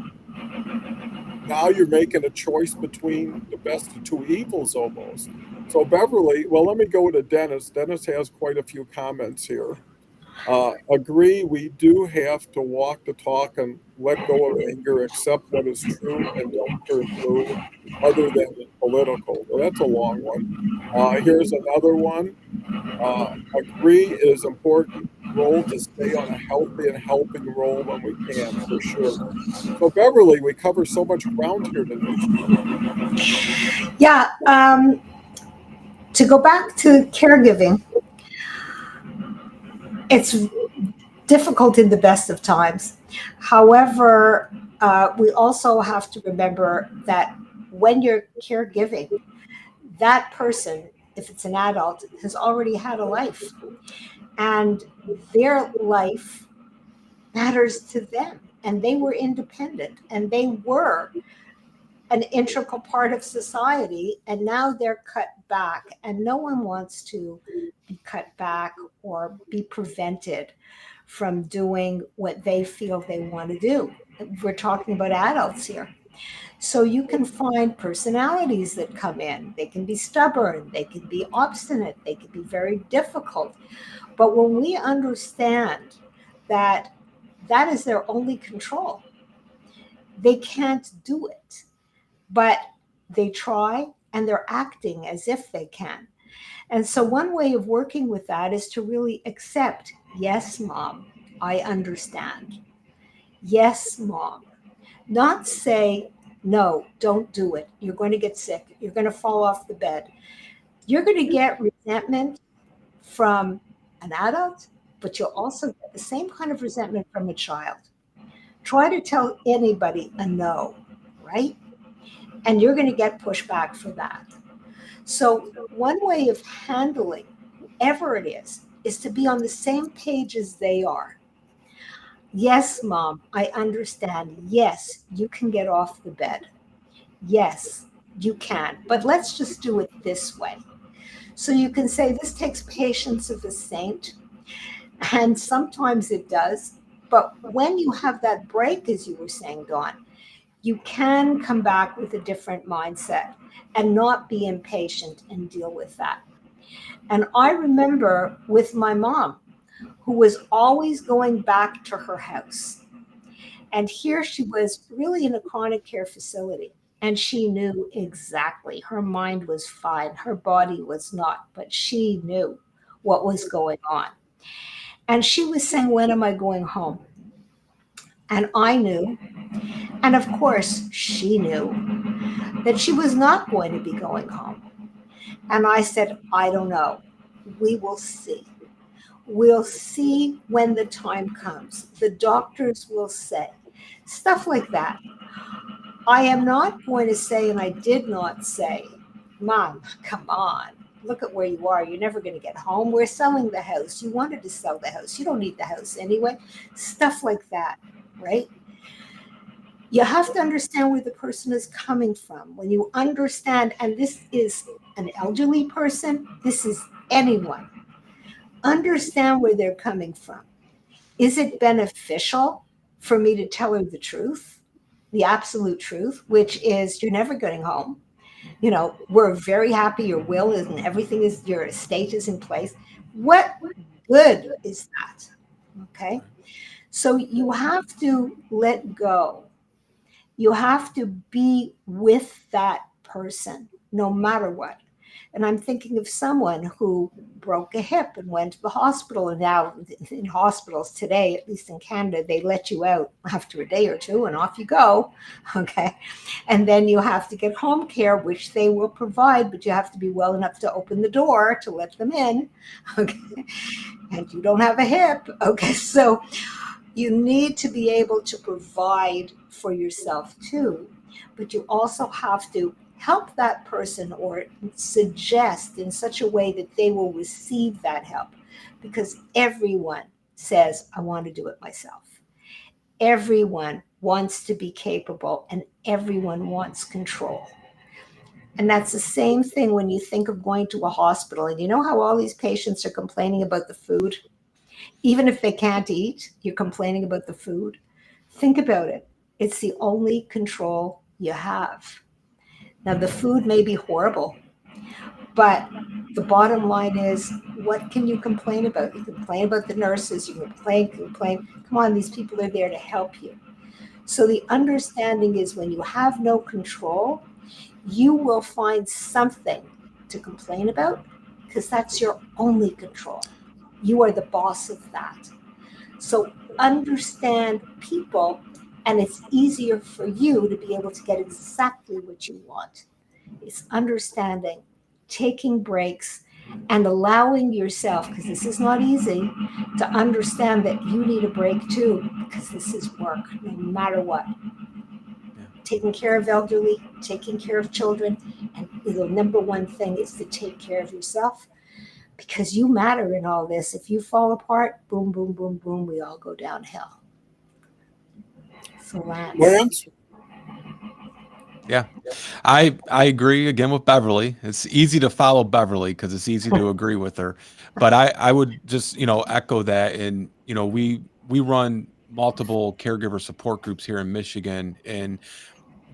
now you're making a choice between the best of two evils almost. So Beverly, well, let me go to Dennis. Dennis has quite a few comments here. Agree, we do have to walk the talk and let go of anger, accept what is true, and don't turn blue, other than political. Well, that's a long one. Here's another one. Agree, it is important role to stay on a healthy and helping role when we can, for sure. So Beverly, we cover so much ground here today. Yeah. To go back to caregiving, it's difficult in the best of times. However, we also have to remember that when you're caregiving, that person, if it's an adult, has already had a life, and their life matters to them. And they were independent, and they were an integral part of society, and now they're cut back, and no one wants to be cut back or be prevented from doing what they feel they want to do. We're talking about adults here. So you can find personalities that come in. They can be stubborn, they can be obstinate, they can be very difficult. But when we understand that that is their only control, they can't do it, but they try and they're acting as if they can. And so, one way of working with that is to really accept, yes, mom, I understand. Yes, mom. Not say, no, don't do it. You're going to get sick. You're going to fall off the bed. You're going to get resentment from an adult, but you'll also get the same kind of resentment from a child. Try to tell anybody a no, right? And you're going to get pushback for that. So, one way of handling whoever it is to be on the same page as they are. Yes, mom, I understand. Yes, you can get off the bed. Yes, you can. But let's just do it this way. So you can say this takes patience of a saint, and sometimes it does. But when you have that break, as you were saying, Dawn, you can come back with a different mindset and not be impatient and deal with that. And I remember with my mom, who was always going back to her house. And here she was really in a chronic care facility. And she knew exactly. Her mind was fine. Her body was not, but she knew what was going on. And she was saying, when am I going home? And I knew. And of course, she knew that she was not going to be going home. And I said, I don't know. We will see. We'll see when the time comes. The doctors will say stuff like that. I am not going to say, and I did not say, Mom, come on. Look at where you are. You're never going to get home. We're selling the house. You wanted to sell the house. You don't need the house anyway. Stuff like that, right? You have to understand where the person is coming from. When you understand, and this is an elderly person, this is anyone, understand where they're coming from. Is it beneficial for me to tell her the truth, the absolute truth, which is you're never getting home? You know, we're very happy your will is and everything is, your estate is in place. What good is that? Okay. So you have to let go. You have to be with that person no matter what. And I'm thinking of someone who broke a hip and went to the hospital. And now in hospitals today, at least in Canada, they let you out after a day or two and off you go. Okay. And then you have to get home care, which they will provide, but you have to be well enough to open the door to let them in. Okay. And you don't have a hip. Okay. So you need to be able to provide for yourself too, but you also have to help that person or suggest in such a way that they will receive that help, because everyone says, I want to do it myself. Everyone wants to be capable and everyone wants control. And that's the same thing when you think of going to a hospital. And you know how all these patients are complaining about the food? Even if they can't eat, you're complaining about the food. Think about it. It's the only control you have. Now, the food may be horrible, but the bottom line is, what can you complain about? You complain about the nurses, you complain. Come on, these people are there to help you. So the understanding is when you have no control, you will find something to complain about because that's your only control. You are the boss of that. So understand people, and it's easier for you to be able to get exactly what you want. It's understanding, taking breaks, and allowing yourself, because this is not easy, to understand that you need a break too, because this is work, no matter what. Yeah. Taking care of elderly, taking care of children, and the number one thing is to take care of yourself, because you matter in all this. If you fall apart, boom, boom, boom, boom, we all go downhill. So Lance? Yeah, I agree again with Beverly. It's easy to follow Beverly because it's easy to agree with her. But I would just echo that. And we run multiple caregiver support groups here in Michigan, and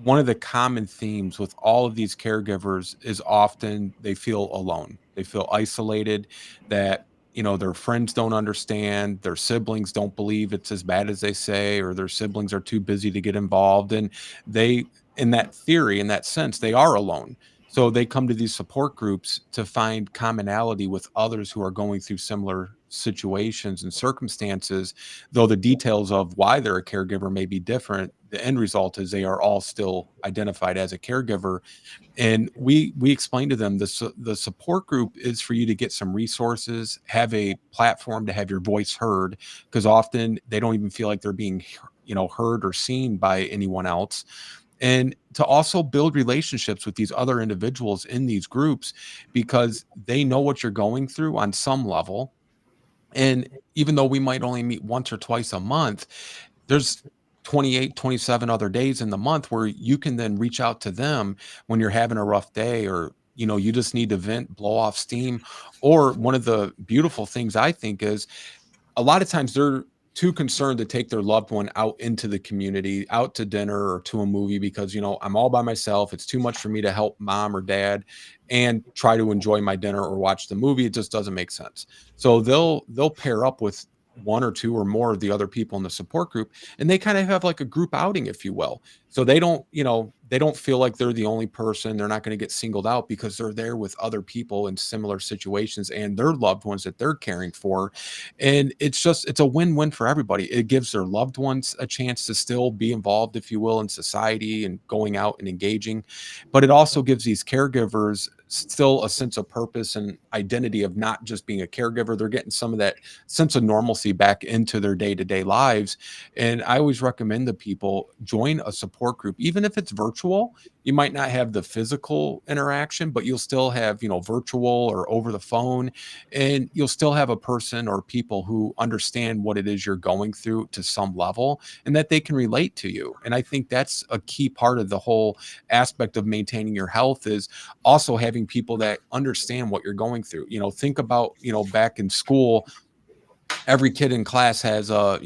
one of the common themes with all of these caregivers is often they feel alone. They feel isolated, that their friends don't understand, their siblings don't believe it's as bad as they say, or their siblings are too busy to get involved. And they, in that theory, in that sense, they are alone. So they come to these support groups to find commonality with others who are going through similar situations and circumstances. Though the details of why they're a caregiver may be different, the end result is they are all still identified as a caregiver. And we explain to them the support group is for you to get some resources, have a platform to have your voice heard, because often they don't even feel like they're being heard or seen by anyone else. And to also build relationships with these other individuals in these groups, because they know what you're going through on some level. And even though we might only meet once or twice a month, there's 28, 27 other days in the month where you can then reach out to them when you're having a rough day, or you just need to vent, blow off steam. Or one of the beautiful things I think is, a lot of times they're too concerned to take their loved one out into the community, out to dinner or to a movie because, I'm all by myself. It's too much for me to help mom or dad and try to enjoy my dinner or watch the movie. It just doesn't make sense. So they'll pair up with one or two or more of the other people in the support group, and they kind of have like a group outing, if you will. So they don't feel like they're the only person. They're not going to get singled out because they're there with other people in similar situations and their loved ones that they're caring for. And it's a win-win for everybody. It gives their loved ones a chance to still be involved, if you will, in society and going out and engaging, but it also gives these caregivers still a sense of purpose and identity of not just being a caregiver. They're getting some of that sense of normalcy back into their day-to-day lives. And I always recommend to people join a support group, even if it's virtual. You might not have the physical interaction, but you'll still have, virtual or over the phone, and you'll still have a person or people who understand what it is you're going through to some level and that they can relate to you. And I think that's a key part of the whole aspect of maintaining your health, is also having people that understand what you're going through. Think about, back in school, every kid in class has a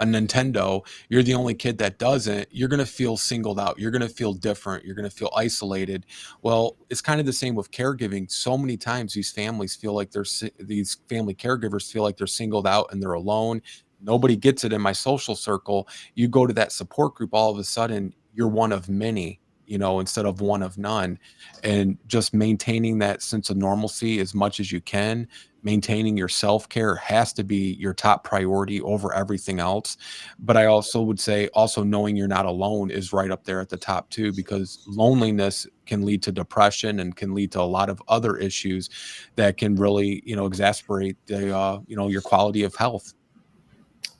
Nintendo. You're the only kid that doesn't. You're going to feel singled out. You're going to feel different. You're going to feel isolated. Well, it's kind of the same with caregiving. So many times these families feel like these family caregivers feel like they're singled out and they're alone. Nobody gets it in my social circle. You go to that support group, all of a sudden you're one of many, instead of one of none. And just maintaining that sense of normalcy as much as you can. Maintaining your self-care has to be your top priority over everything else. But I also would say also knowing you're not alone is right up there at the top too, because loneliness can lead to depression and can lead to a lot of other issues that can really, exacerbate the, your quality of health.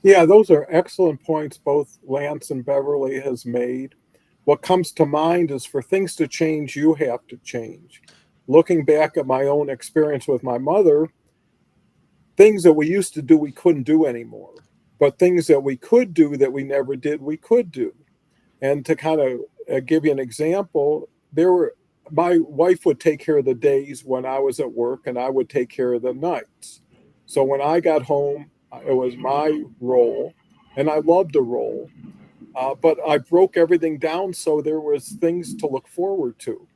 Yeah, those are excellent points both Lance and Beverly has made. What comes to mind is for things to change, you have to change. Looking back at my own experience with my mother, things that we used to do, we couldn't do anymore. But things that we could do that we never did, we could do. And to kind of give you an example, my wife would take care of the days when I was at work, and I would take care of the nights. So when I got home, it was my role, and I loved the role. But I broke everything down so there was things to look forward to.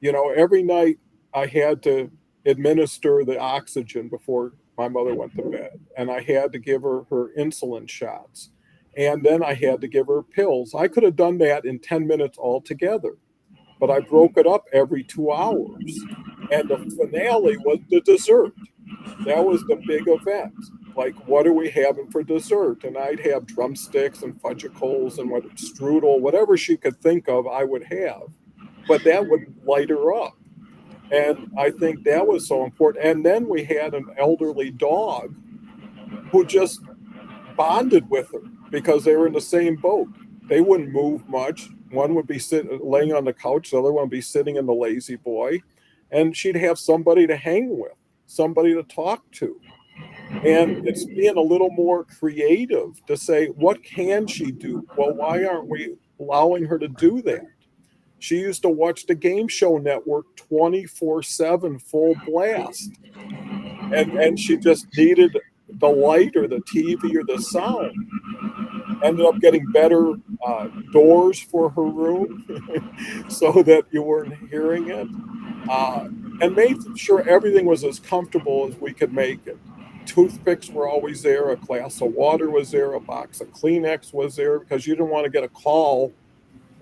Every night I had to administer the oxygen before my mother went to bed, and I had to give her her insulin shots, and then I had to give her pills. I could have done that in 10 minutes altogether, but I broke it up every 2 hours. And the finale was the dessert. That was the big event. Like, what are we having for dessert? And I'd have drumsticks and fudgicles and strudel, whatever she could think of, I would have. But that would light her up. And I think that was so important. And then we had an elderly dog who just bonded with her because they were in the same boat. They wouldn't move much. One would be laying on the couch, the other one would be sitting in the lazy boy. And she'd have somebody to hang with, somebody to talk to. And it's being a little more creative to say, what can she do? Well, why aren't we allowing her to do that? She used to watch the Game Show Network 24/7 full blast. And she just needed the light or the TV or the sound. Ended up getting better doors for her room so that you weren't hearing it. And made sure everything was as comfortable as we could make it. Toothpicks were always there, a glass of water was there, a box of Kleenex was there, because you didn't want to get a call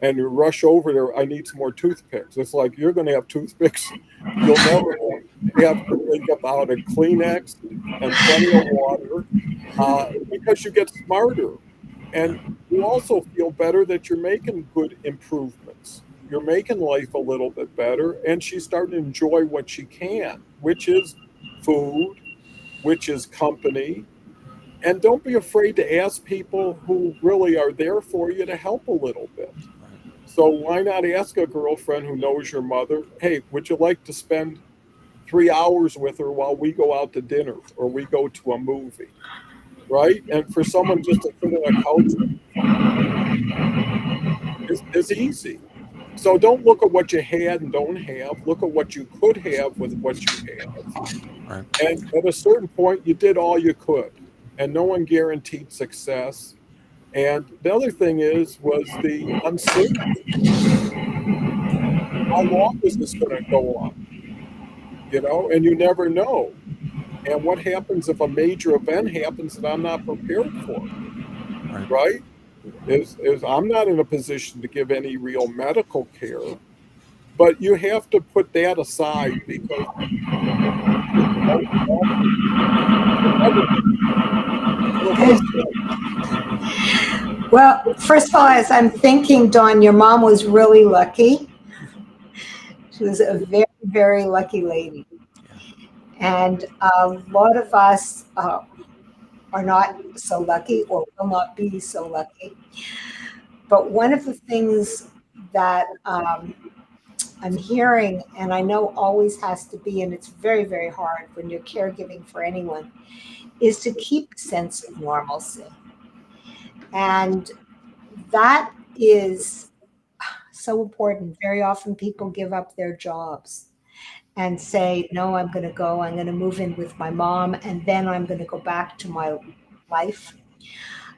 and you rush over there. I need some more toothpicks. It's like, you're going to have toothpicks. You'll never have to think about a Kleenex and plenty of water because you get smarter. And you also feel better that you're making good improvements. You're making life a little bit better. And she's starting to enjoy what she can, which is food, which is company. And don't be afraid to ask people who really are there for you to help a little bit. So why not ask a girlfriend who knows your mother, hey, would you like to spend 3 hours with her while we go out to dinner or we go to a movie, right? And for someone just to sit on a couch is easy. So don't look at what you had and don't have. Look at what you could have with what you have. Right. And at a certain point, you did all you could. and no one guaranteed success. And the other thing was the uncertainty. How long is this going to go on? And you never know. And what happens if a major event happens that I'm not prepared for, Right. right? Is I'm not in a position to give any real medical care, but you have to put that aside because you know, so what do Well, first of all, as I'm thinking, Dawn, your mom was really lucky. She was a very, very lucky lady. And a lot of us are not so lucky or will not be so lucky. But one of the things that I'm hearing, and I know always has to be, and it's very, very hard when you're caregiving for anyone, is to keep a sense of normalcy. And that is so important. Very often people give up their jobs and say, no, I'm going to go, I'm going to move in with my mom, and then I'm going to go back to my life.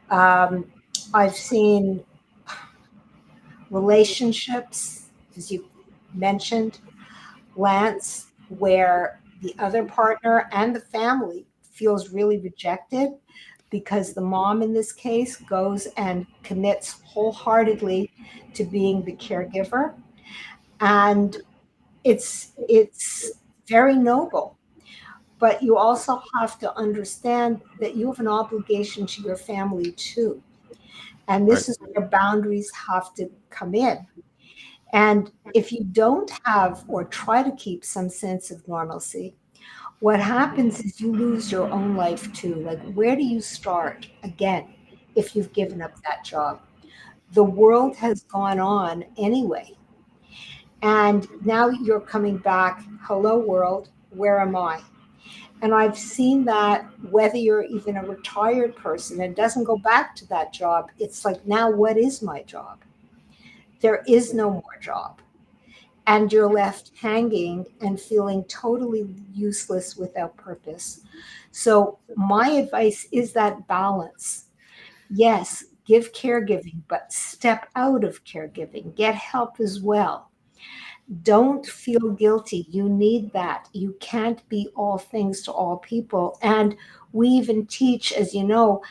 Um, I've seen relationships, as you mentioned, Lance, where the other partner and the family feels really rejected because the mom in this case goes and commits wholeheartedly to being the caregiver. And it's very noble, but you also have to understand that you have an obligation to your family too. And Right. this is where boundaries have to come in. And if you don't have or try to keep some sense of normalcy, what happens is you lose your own life too. Like, where do you start again if you've given up that job? The world has gone on anyway. And now you're coming back. Hello, world. Where am I? And I've seen that whether you're even a retired person and doesn't go back to that job, it's like, now what is my job? There is no more job. And you're left hanging and feeling totally useless without purpose. So, my advice is that balance. Yes, give caregiving, but step out of caregiving, get help as well. Don't feel guilty. You need that. You can't be all things to all people. And we even teach, as you know,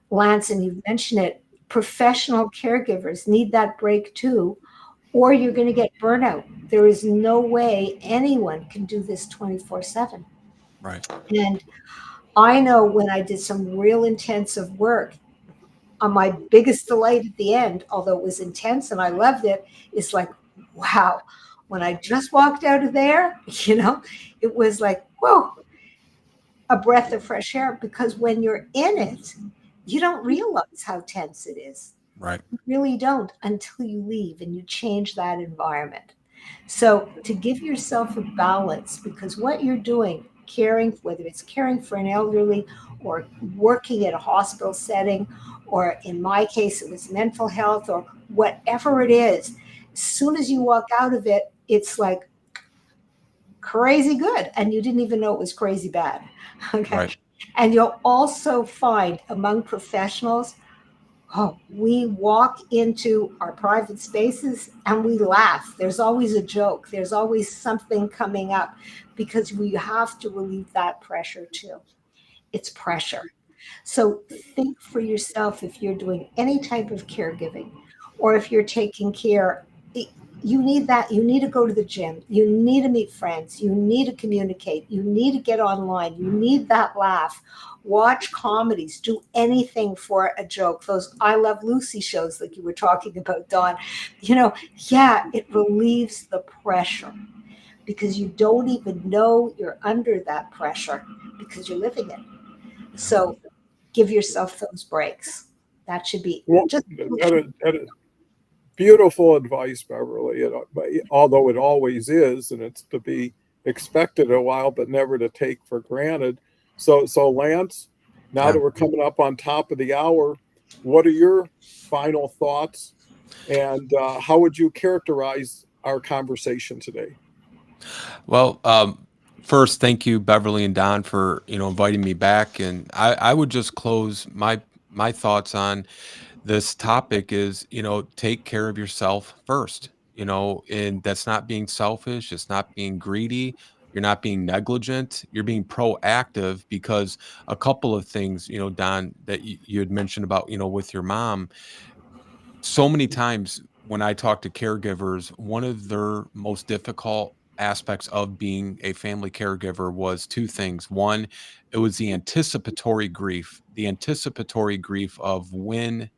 Lance, and you mentioned it, professional caregivers need that break too, or you're going to get burnout. There is no way anyone can do this 24/7. Right. And I know when I did some real intensive work, on my biggest delight at the end, although it was intense and I loved it, is like, wow, when I just walked out of there, it was like, whoa, a breath of fresh air. Because when you're in it, you don't realize how tense it is. Right. You really don't until you leave and you change that environment. So to give yourself a balance, because what you're doing, caring, whether it's caring for an elderly or working at a hospital setting, or in my case, it was mental health or whatever it is, as soon as you walk out of it, it's like crazy good. And you didn't even know it was crazy bad. Okay. Right. And you'll also find among professionals, oh, we walk into our private spaces and we laugh. There's always a joke. There's always something coming up because we have to relieve that pressure too. It's pressure. So think for yourself if you're doing any type of caregiving or if you're taking care, you need that. You need to go to the gym. You need to meet friends. You need to communicate. You need to get online. You need that laugh. Watch comedies. Do anything for a joke. Those I Love Lucy shows, like you were talking about, Dawn. Yeah, it relieves the pressure because you don't even know you're under that pressure because you're living it. So give yourself those breaks. That should be well, just. that is beautiful advice, Beverly. Although it always is, and it's to be expected a while, but never to take for granted. So Lance, now Yeah. that we're coming up on top of the hour, what are your final thoughts, and how would you characterize our conversation today? Well, First, thank you, Beverly and Don, for inviting me back. And I would just close my thoughts on this topic is take care of yourself first. And that's not being selfish. It's not being greedy. You're not being negligent. You're being proactive because a couple of things, Don, that you had mentioned about with your mom, so many times when I talk to caregivers, one of their most difficult aspects of being a family caregiver was two things. One, it was the anticipatory grief of when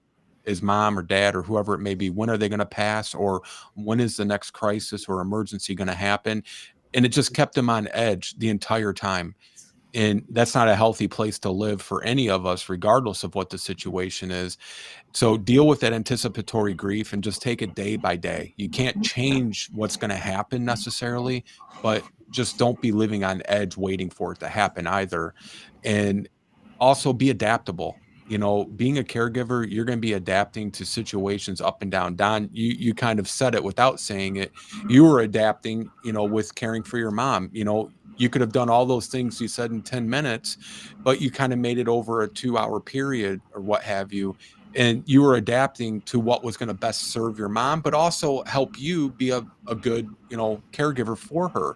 is mom or dad or whoever it may be, when are they going to pass, or when is the next crisis or emergency going to happen? And it just kept them on edge the entire time. And that's not a healthy place to live for any of us, regardless of what the situation is. So deal with that anticipatory grief and just take it day by day. You can't change what's going to happen necessarily, but just don't be living on edge waiting for it to happen either. And also be adaptable. Being a caregiver, you're going to be adapting to situations up and down. Don, you kind of said it without saying it. You were adapting, with caring for your mom. You could have done all those things you said in 10 minutes, but you kind of made it over a 2-hour period or what have you, and you were adapting to what was going to best serve your mom, but also help you be a good, caregiver for her.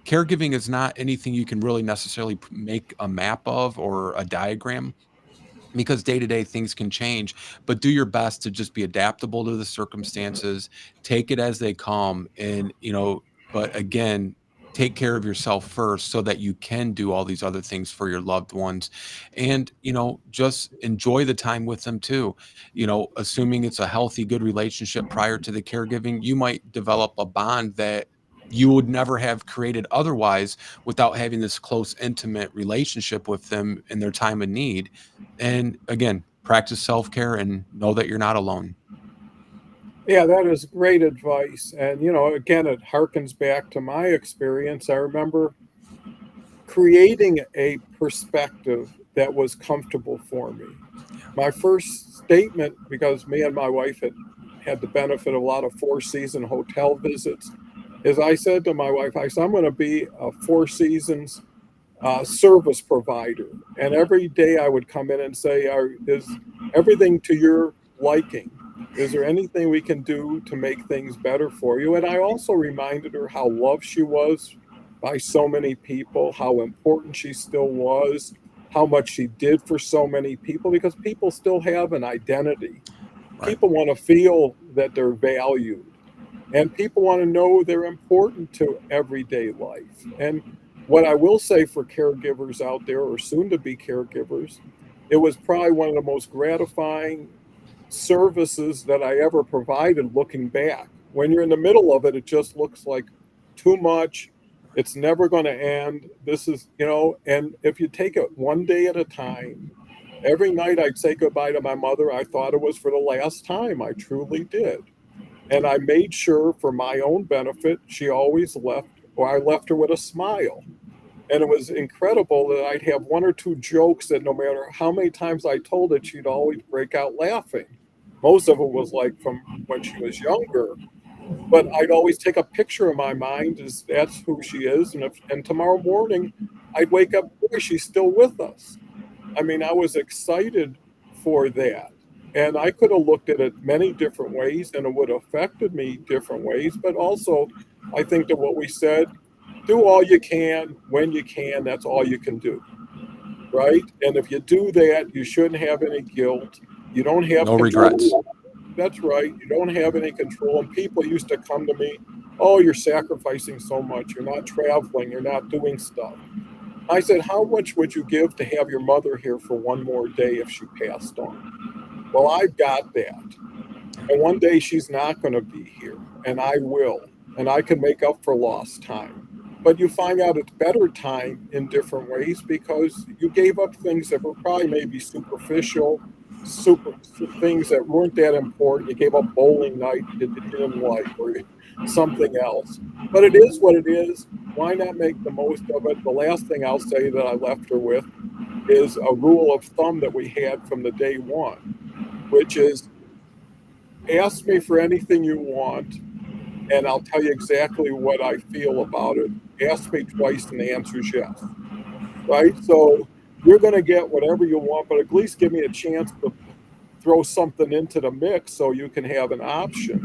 Caregiving is not anything you can really necessarily make a map of or a diagram, because day to day things can change, but do your best to just be adaptable to the circumstances, take it as they come. And but again, take care of yourself first so that you can do all these other things for your loved ones. And just enjoy the time with them too. Assuming it's a healthy, good relationship prior to the caregiving, you might develop a bond that you would never have created otherwise, without having this close, intimate relationship with them in their time of need. And again, practice self-care and know that you're not alone. Yeah, that is great advice. And, again, it harkens back to my experience. I remember creating a perspective that was comfortable for me. My first statement, because me and my wife had the benefit of a lot of four-season hotel visits, is I said to my wife, I said, I'm going to be a Four Seasons service provider. And every day I would come in and say, is everything to your liking? Is there anything we can do to make things better for you? And I also reminded her how loved she was by so many people, how important she still was, how much she did for so many people, because people still have an identity. Right. People want to feel that they're valued, and people want to know they're important to everyday life. And what I will say for caregivers out there, or soon to be caregivers, it was probably one of the most gratifying services that I ever provided looking back. When you're in the middle of it, it just looks like too much. It's never going to end. This is, and if you take it one day at a time, every night I'd say goodbye to my mother. I thought it was for the last time. I truly did. And I made sure for my own benefit, she always left, or I left her with a smile. And it was incredible that I'd have one or two jokes that no matter how many times I told it, she'd always break out laughing. Most of it was like from when she was younger, but I'd always take a picture in my mind as that's who she is. And tomorrow morning, I'd wake up, boy, she's still with us. I mean, I was excited for that. And I could have looked at it many different ways and it would have affected me different ways. But also, I think that what we said, do all you can when you can, that's all you can do. Right. And if you do that, you shouldn't have any guilt. You don't have No regrets. control. That's right. You don't have any control. And people used to come to me, oh, you're sacrificing so much. You're not traveling. You're not doing stuff. I said, how much would you give to have your mother here for one more day if she passed on? Well, I've got that. And one day she's not going to be here, and I will. And I can make up for lost time. But you find out it's better time in different ways because you gave up things that were probably maybe superficial, super things that weren't that important. You gave up bowling night that you didn't like, or something else. But it is what it is. Why not make the most of it? The last thing I'll say that I left her with is a rule of thumb that we had from the day one, which is ask me for anything you want and I'll tell you exactly what I feel about it. Ask me twice and the answer is yes, right? So you're going to get whatever you want, but at least give me a chance to throw something into the mix so you can have an option.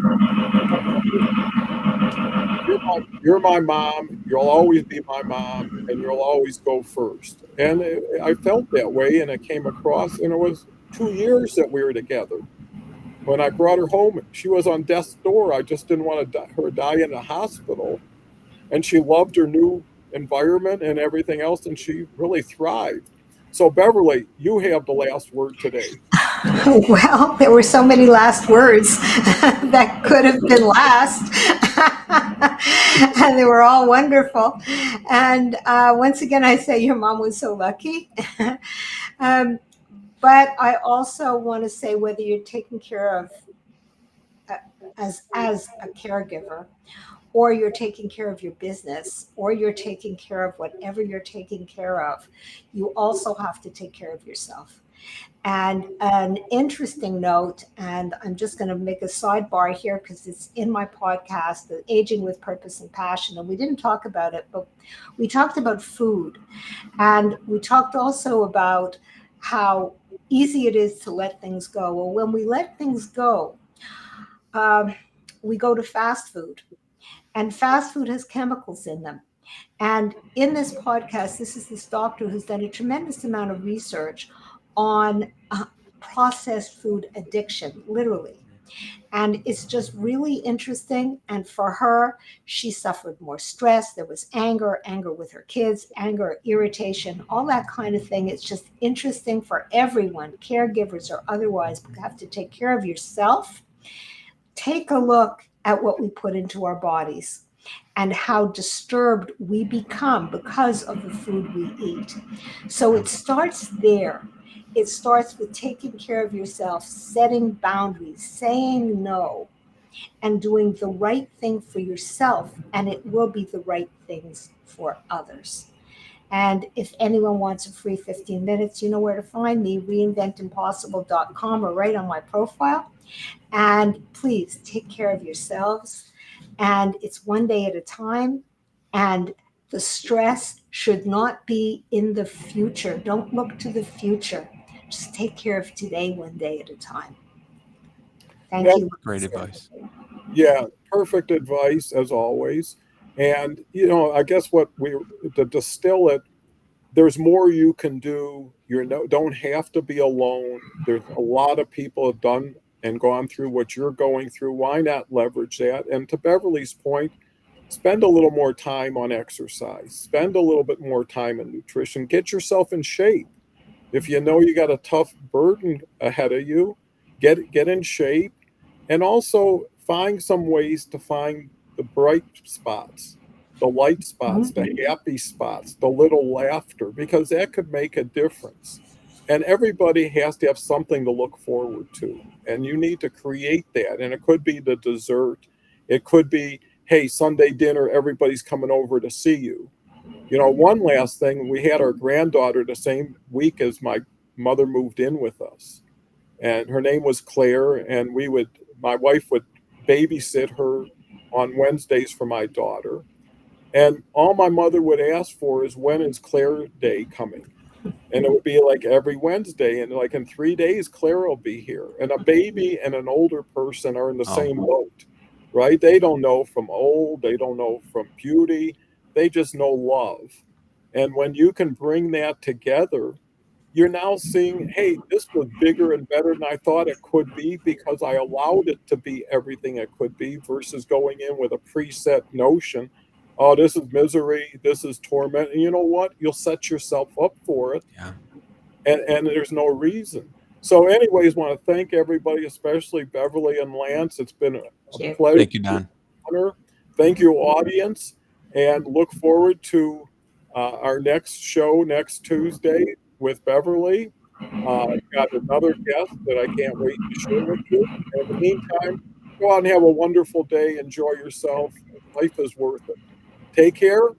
You're my mom. You'll always be my mom, and you'll always go first. And I felt that way, and it came across, and it was 2 years that we were together. When I brought her home, she was on death's door. I just didn't want to her die in the hospital, and she loved her new environment and everything else, and she really thrived. So, Beverly, you have the last word today. Well, there were so many last words that could have been last. And they were all wonderful. And once again, I say your mom was so lucky. um, but I also want to say whether you're taking care of as a caregiver, or you're taking care of your business, or you're taking care of whatever you're taking care of, you also have to take care of yourself. And an interesting note, and I'm just going to make a sidebar here because it's in my podcast, the Aging with Purpose and Passion. And we didn't talk about it, but we talked about food. And we talked also about how easy it is to let things go. Well, when we let things go, we go to fast food. And fast food has chemicals in them. And in this podcast, this is this doctor who's done a tremendous amount of research on processed food addiction, literally. And it's just really interesting. And for her, she suffered more stress. There was anger, anger with her kids, anger, irritation, all that kind of thing. It's just interesting for everyone, caregivers or otherwise, but you have to take care of yourself. Take a look at what we put into our bodies and how disturbed we become because of the food we eat. So it starts there. It starts with taking care of yourself, setting boundaries, saying no, and doing the right thing for yourself, and it will be the right things for others. And if anyone wants a free 15 minutes, you know where to find me, reinventimpossible.com or right on my profile. And please take care of yourselves. And it's one day at a time. And the stress should not be in the future. Don't look to the future. Just take care of today, one day at a time. Thank Yeah, you. Great advice. yeah, perfect advice as always. And I guess what we to distill it, there's more you can do. Don't have to be alone. There's a lot of people have done and gone through what you're going through. Why not leverage that? And to Beverly's point, spend a little more time on exercise. Spend a little bit more time in nutrition. Get yourself in shape. If you know you got a tough burden ahead of you, get in shape, and also find some ways to find the bright spots, the light spots, the happy spots, the little laughter, because that could make a difference. And everybody has to have something to look forward to. And you need to create that. And it could be the dessert. It could be, hey, Sunday dinner, everybody's coming over to see you. One last thing, we had our granddaughter the same week as my mother moved in with us. And her name was Claire, and my wife would babysit her on Wednesdays for my daughter. And all my mother would ask for is, when is Claire Day coming? And it would be like every Wednesday, and like in 3 days, Claire will be here. And a baby and an older person are in the same boat, right? They don't know from old, they don't know from beauty, they just know love. And when you can bring that together, you're now seeing, hey, this was bigger and better than I thought it could be because I allowed it to be everything it could be versus going in with a preset notion. Oh, this is misery, this is torment. And you know what? You'll set yourself up for it. Yeah. And there's no reason. So, anyways, want to thank everybody, especially Beverly and Lance. It's been a pleasure. Thank you, Don. Honor. Thank you, audience, and look forward to our next show next Tuesday with Beverly. Got another guest that I can't wait to share with you. In the meantime, go out and have a wonderful day. Enjoy yourself. Life is worth it. Take care